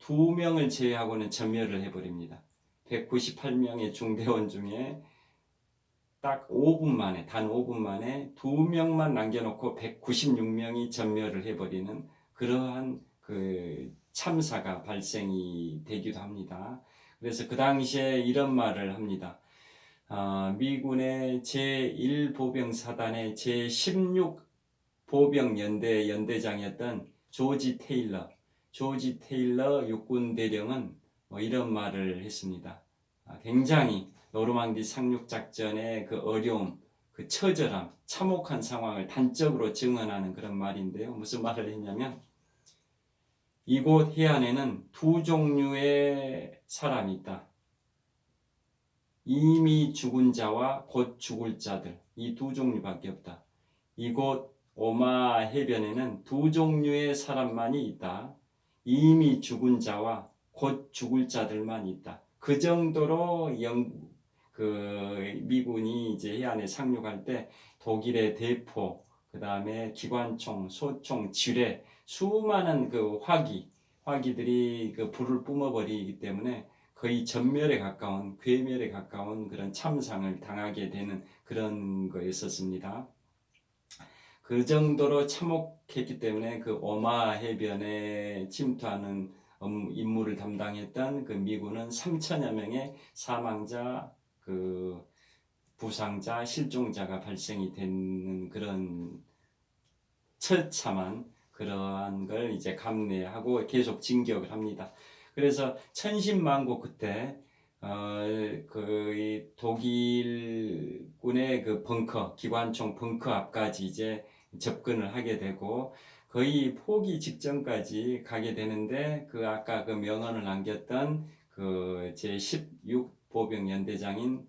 2명을 제외하고는 전멸을 해버립니다. 198명의 중대원 중에 딱 5분 만에, 단 5분 만에 2명만 남겨놓고 196명이 전멸을 해버리는 그러한 그 참사가 발생이 되기도 합니다. 그래서 그 당시에 이런 말을 합니다. 미군의 제1보병사단의 제16보병연대 연대장이었던 조지 테일러 육군대령은 이런 말을 했습니다. 굉장히 노르망디 상륙작전의 그 어려움, 그 처절함, 참혹한 상황을 단적으로 증언하는 그런 말인데요. 무슨 말을 했냐면, 이곳 해안에는 두 종류의 사람이 있다. 이미 죽은 자와 곧 죽을 자들, 이 두 종류밖에 없다. 이곳 오마 해변에는 두 종류의 사람만이 있다. 이미 죽은 자와 곧 죽을 자들만 있다. 그 정도로 미군이 이제 해안에 상륙할 때 독일의 대포, 그 다음에 기관총, 소총, 지뢰, 수많은 그 화기들이 그 불을 뿜어버리기 때문에 거의 전멸에 가까운, 괴멸에 가까운 그런 참상을 당하게 되는 그런 거였었습니다. 그 정도로 참혹했기 때문에 그 오마 해변에 침투하는 임무를 담당했던 그 미군은 3천여 명의 사망자, 그 부상자, 실종자가 발생이 되는 그런 처참한 그러한 걸 이제 감내하고 계속 진격을 합니다. 그래서 천신만고 끝에 그 독일군의 그 벙커, 기관총 벙커 앞까지 이제 접근을 하게 되고 거의 포기 직전까지 가게 되는데 그 아까 그 명언을 남겼던 그 제16보병 연대장인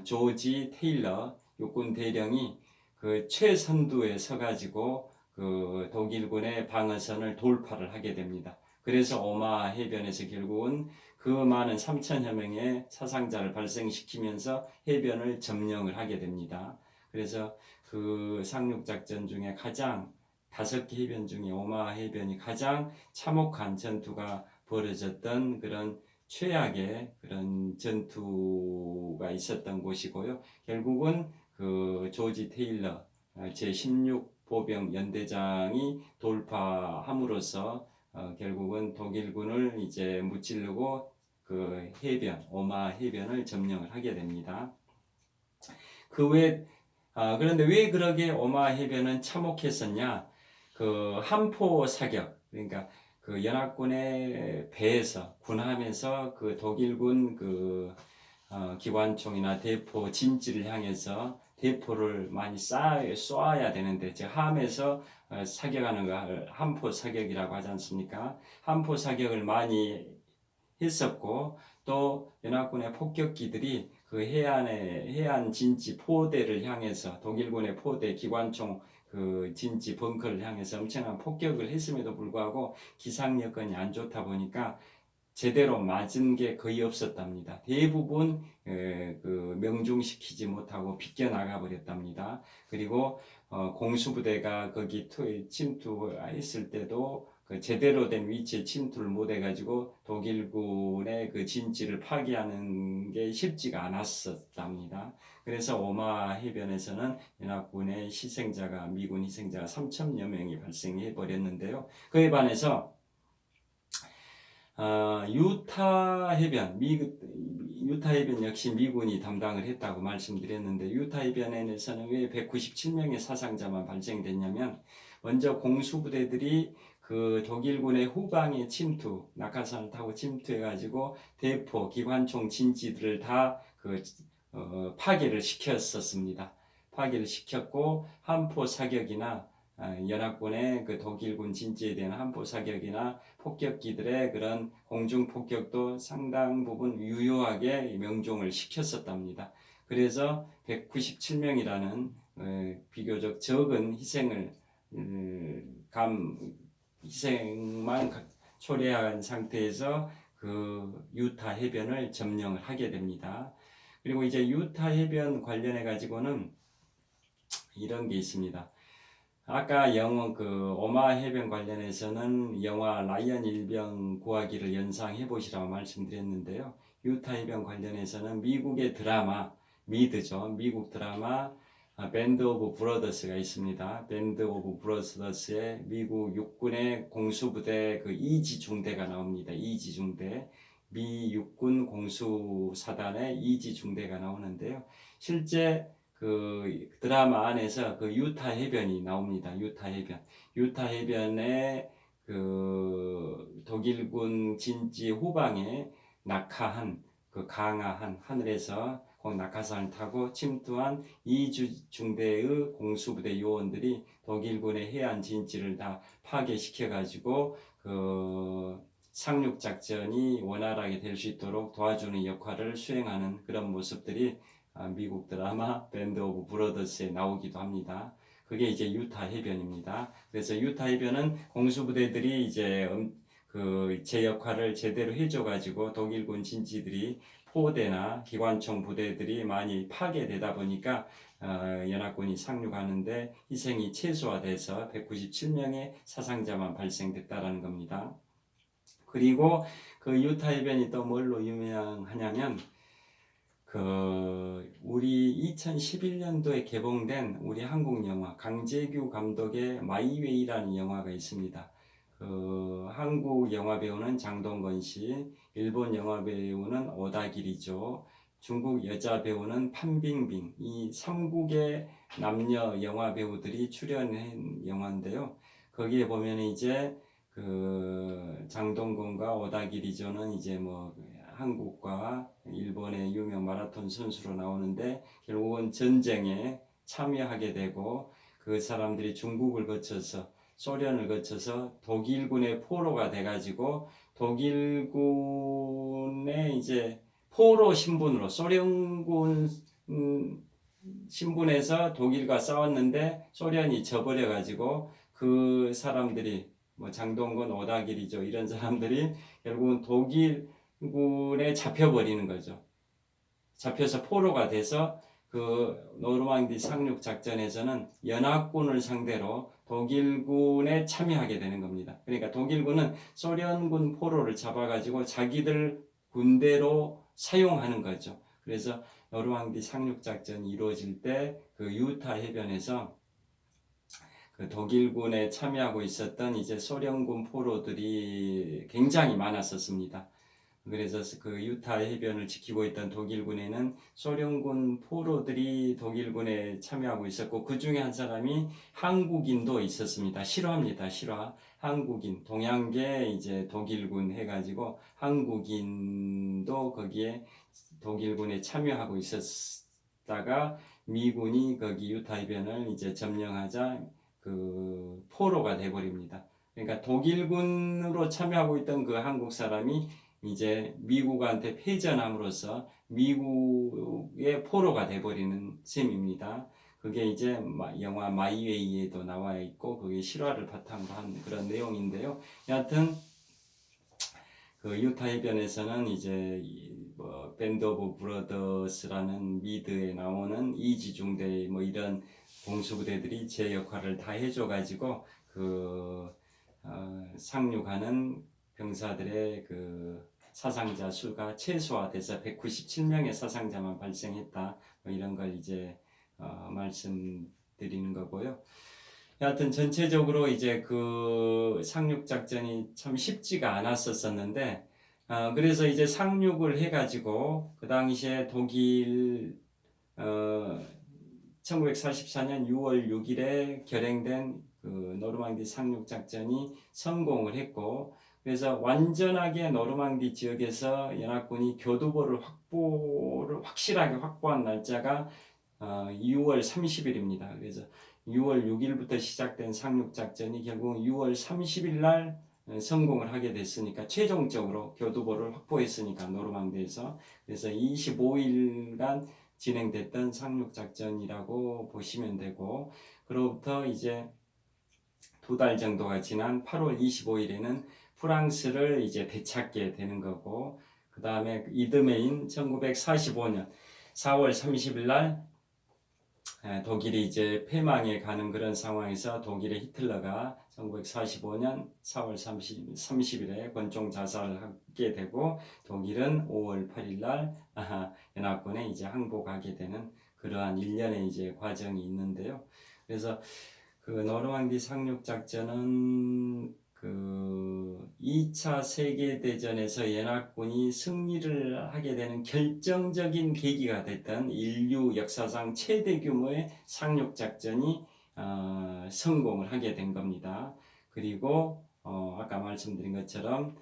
조지 테일러 육군 대령이 그 최선두에 서가지고 그 독일군의 방어선을 돌파를 하게 됩니다. 그래서 오마 해변에서 결국은 그 많은 3천여 명의 사상자를 발생시키면서 해변을 점령을 하게 됩니다. 그래서 그 상륙작전 중에 가장 5개 해변 중에 오마 해변이 가장 참혹한 전투가 벌어졌던 그런 최악의 그런 전투가 있었던 곳이고요. 결국은 그 조지 테일러 제16보병 연대장이 돌파함으로써 결국은 독일군을 이제 무찌르고 그 해변, 오마 해변을 점령을 하게 됩니다. 그런데 왜 그러게 오마 해변은 참혹했었냐? 그 함포 사격, 그러니까 그 연합군의 배에서 군함에서 그 독일군 그 기관총이나 대포 진지를 향해서 대포를 많이 쏘아야 되는데 즉 함에서 사격하는 거 함포 사격이라고 하지 않습니까? 함포 사격을 많이 했었고 또 연합군의 폭격기들이 그 해안 진지 포대를 향해서 독일군의 포대 기관총 그 진지 벙커를 향해서 엄청난 폭격을 했음에도 불구하고 기상 여건이 안 좋다 보니까 제대로 맞은 게 거의 없었답니다. 대부분 그 명중시키지 못하고 비껴나가 버렸답니다. 그리고 공수부대가 거기 침투했을 때도 그 제대로 된 위치에 침투를 못 해가지고 독일군의 그 진지를 파괴하는 게 쉽지가 않았었답니다. 그래서 오마 해변에서는 연합군의 희생자가 미군 희생자가 3천여 명이 발생해 버렸는데요. 그에 반해서 유타 해변 역시 미군이 담당을 했다고 말씀드렸는데 유타 해변에서는 왜 197명의 사상자만 발생됐냐면 먼저 공수부대들이 그 독일군의 후방에 낙하산을 타고 침투해가지고 대포, 기관총 진지들을 다 파괴를 시켰었습니다. 파괴를 시켰고 함포 사격이나 연합군의 그 독일군 진지에 대한 함포 사격이나 폭격기들의 그런 공중 폭격도 상당 부분 유효하게 명중을 시켰었답니다. 그래서 197명이라는 비교적 적은 희생만 초래한 상태에서 그 유타 해변을 점령을 하게 됩니다. 그리고 이제 유타 해변 관련해 가지고는 이런 게 있습니다. 아까 영어 그 오마 해변 관련해서는 영화 라이언 일병 구하기를 연상해 보시라고 말씀드렸는데요. 유타 해변 관련해서는 미국의 드라마 미드죠. 미국 드라마 밴드 오브 브러더스가 있습니다. 밴드 오브 브러더스의 미국 육군의 공수부대 그 이지 중대가 나옵니다. 이지 중대 미 육군 공수사단의 이지 중대가 나오는데요. 실제 그 드라마 안에서 그 유타 해변이 나옵니다. 유타 해변. 유타 해변에 그 독일군 진지 후방에 낙하한 그 강하한 하늘에서 낙하산을 타고 침투한 이주 중대의 공수부대 요원들이 독일군의 해안 진지를 다 파괴시켜 가지고 그 상륙 작전이 원활하게 될 수 있도록 도와주는 역할을 수행하는 그런 모습들이 미국 드라마 밴드 오브 브러더스에 나오기도 합니다. 그게 이제 유타 해변입니다. 그래서 유타 해변은 공수부대들이 이제 그 제 역할을 제대로 해줘가지고 독일군 진지들이 포대나 기관총 부대들이 많이 파괴되다 보니까 연합군이 상륙하는데 희생이 최소화돼서 197명의 사상자만 발생됐다라는 겁니다. 그리고 그 유타 해변이 또 뭘로 유명하냐면 그 우리 2011년도에 개봉된 우리 한국 영화 강재규 감독의 마이웨이라는 영화가 있습니다. 그 한국 영화 배우는 장동건 씨, 일본 영화 배우는 오다기리죠. 중국 여자 배우는 판빙빙. 이 3국의 남녀 영화 배우들이 출연한 영화인데요. 거기에 보면 이제 그 장동건과 오다기리조는 이제 뭐 한국과 일본의 유명 마라톤 선수로 나오는데 결국은 전쟁에 참여하게 되고 그 사람들이 중국을 거쳐서 소련을 거쳐서 독일군의 포로가 돼가지고 독일군의 이제 포로 신분으로 소련군 신분에서 독일과 싸웠는데 소련이 져버려가지고 그 사람들이 뭐 장동건, 오다기리죠 이런 사람들이 결국은 독일군에 잡혀버리는 거죠. 잡혀서 포로가 돼서 그 노르망디 상륙 작전에서는 연합군을 상대로 독일군에 참여하게 되는 겁니다. 그러니까 독일군은 소련군 포로를 잡아가지고 자기들 군대로 사용하는 거죠. 그래서 노르망디 상륙 작전이 이루어질 때 그 유타 해변에서 그 독일군에 참여하고 있었던 이제 소련군 포로들이 굉장히 많았었습니다. 그래서 그 유타 해변을 지키고 있던 독일군에는 소련군 포로들이 독일군에 참여하고 있었고 그 중에 한 사람이 한국인도 있었습니다. 실화입니다. 실화. 한국인 동양계 이제 독일군 해가지고 한국인도 거기에 독일군에 참여하고 있었다가 미군이 거기 유타 해변을 이제 점령하자 그 포로가 돼버립니다. 그러니까 독일군으로 참여하고 있던 그 한국 사람이 이제 미국한테 패전함으로써 미국의 포로가 돼버리는 셈입니다. 그게 이제 영화 마이웨이에도 나와 있고 그게 실화를 바탕으로 한 그런 내용인데요. 여하튼 그 유타 해변에서는 이제 뭐 밴드 오브 브러더스라는 미드에 나오는 이지중대 뭐 이런 공수부대들이 제 역할을 다 해줘가지고 그 상륙하는 병사들의 그 사상자 수가 최소화돼서 197명의 사상자만 발생했다. 뭐 이런 걸 이제 말씀드리는 거고요. 여하튼 전체적으로 이제 그 상륙 작전이 참 쉽지가 않았었는데 그래서 이제 상륙을 해가지고 그 당시에 독일 1944년 6월 6일에 결행된 그 노르망디 상륙 작전이 성공을 했고 그래서 완전하게 노르망디 지역에서 연합군이 교두보를 확실하게 확보한 날짜가 6월 30일입니다. 그래서 6월 6일부터 시작된 상륙 작전이 결국 6월 30일 날 성공을 하게 됐으니까 최종적으로 교두보를 확보했으니까 노르망디에서 그래서 25일간 진행됐던 상륙 작전이라고 보시면 되고 그로부터 이제 2달 정도가 지난 8월 25일에는 프랑스를 이제 되찾게 되는 거고 그 다음에 이듬해인 1945년 4월 30일 날 독일이 이제 패망해 가는 그런 상황에서 독일의 히틀러가 1945년 4월 30일에 권총 자살을 하게 되고 독일은 5월 8일 날 연합군에 이제 항복하게 되는 그러한 일련의 이제 과정이 있는데요. 그래서 그 노르망디 상륙 작전은 그 2차 세계대전에서 연합군이 승리를 하게 되는 결정적인 계기가 됐던 인류 역사상 최대 규모의 상륙 작전이 성공을 하게 된 겁니다. 그리고 아까 말씀드린 것처럼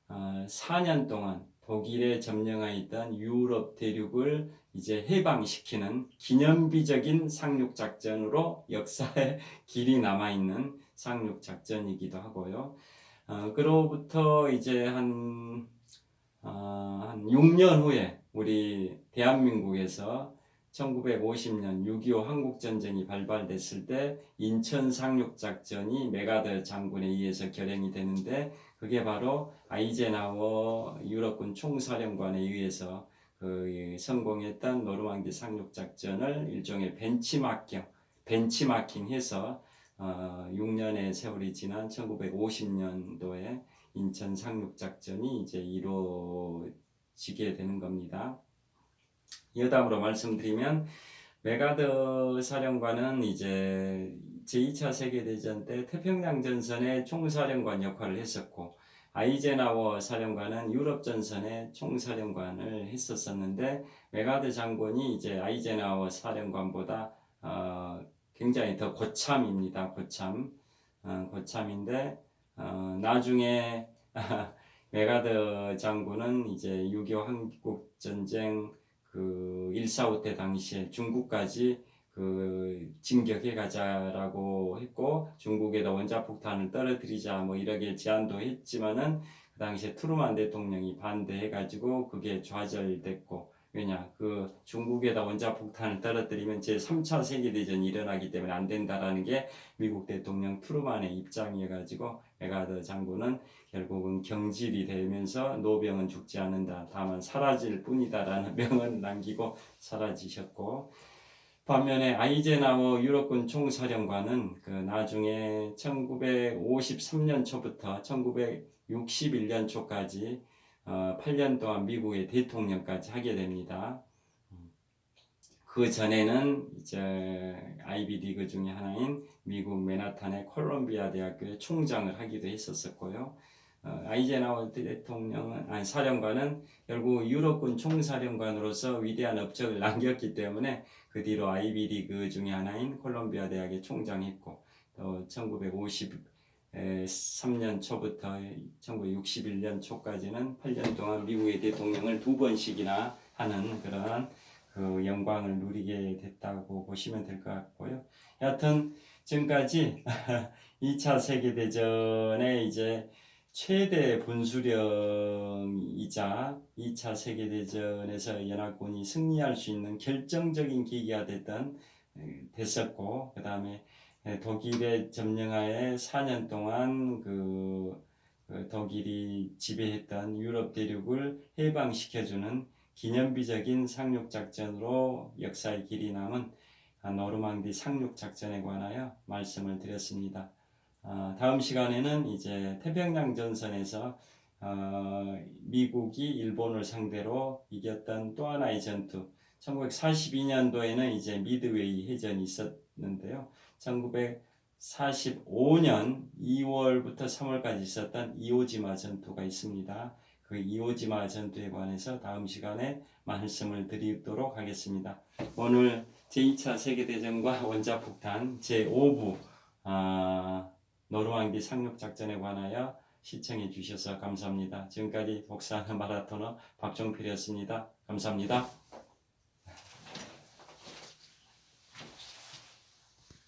4년 동안 독일에 점령하여 있던 유럽 대륙을 이제 해방시키는 기념비적인 상륙 작전으로 역사에 길이 남아있는 상륙 작전이기도 하고요. 그로부터 이제 한 6년 후에 우리 대한민국에서 1950년 6.25 한국전쟁이 발발됐을 때 인천 상륙작전이 메가더 장군에 의해서 결행이 되는데 그게 바로 아이젠하워 유럽군 총사령관에 의해서 그 성공했던 노르망디 상륙작전을 일종의 벤치마킹해서 6년의 세월이 지난 1950년도에 인천 상륙작전이 이제 이루어지게 되는 겁니다. 여담으로 말씀드리면 메가더 사령관은 이제 제2차 세계대전 때 태평양 전선의 총사령관 역할을 했었고 아이젠하워 사령관은 유럽 전선의 총사령관을 했었었는데 메가더 장군이 이제 아이젠하워 사령관보다 굉장히 더 고참입니다. 고참인데 나중에 메가더 장군은 이제 6.25 한국전쟁 그 1.45 때 당시에 중국까지 그 진격해 가자라고 했고 중국에다 원자폭탄을 떨어뜨리자 뭐 이렇게 제안도 했지만은 그 당시에 트루만 대통령이 반대해 가지고 그게 좌절됐고 왜냐 그 중국에다 원자폭탄을 떨어뜨리면 제3차 세계대전이 일어나기 때문에 안 된다라는 게 미국 대통령 트루만의 입장이어 가지고 메가더 장군은 결국은 경질이 되면서 노병은 죽지 않는다. 다만 사라질 뿐이다라는 명언을 남기고 사라지셨고 반면에 아이젠하워 유럽군 총사령관은 그 나중에 1953년 초부터 1961년 초까지 8년 동안 미국의 대통령까지 하게 됩니다. 그 전에는 이제 아이비 리그 중에 하나인 미국 맨하탄의 콜롬비아 대학교의 총장을 하기도 했었고요. 아이젠하워 대통령은 사령관은 결국 유럽군 총사령관으로서 위대한 업적을 남겼기 때문에 그 뒤로 아이비 리그 중에 하나인 콜롬비아 대학의 총장했고 또 1953년 초부터 1961년 초까지는 8년 동안 미국의 대통령을 2번씩이나 하는 그런 그 영광을 누리게 됐다고 보시면 될 것 같고요. 여하튼 지금까지 2차 세계대전의 이제 최대 분수령이자 2차 세계대전에서 연합군이 승리할 수 있는 결정적인 계기가 됐었고 그 다음에 독일의 점령하에 4년 동안 그 독일이 지배했던 유럽 대륙을 해방시켜주는 기념비적인 상륙작전으로 역사의 길이 남은 노르망디 상륙작전에 관하여 말씀을 드렸습니다. 다음 시간에는 이제 태평양 전선에서 미국이 일본을 상대로 이겼던 또 하나의 전투 1942년도에는 이제 미드웨이 해전이 있었는데요. 1945년 2월부터 3월까지 있었던 이오지마 전투가 있습니다. 그 이오지마 전투에 관해서 다음 시간에 말씀을 드리도록 하겠습니다. 오늘 제2차 세계대전과 원자폭탄 제5부 노르망디 상륙작전에 관하여 시청해 주셔서 감사합니다. 지금까지 독서하는 마라토너 박종필이었습니다. 감사합니다.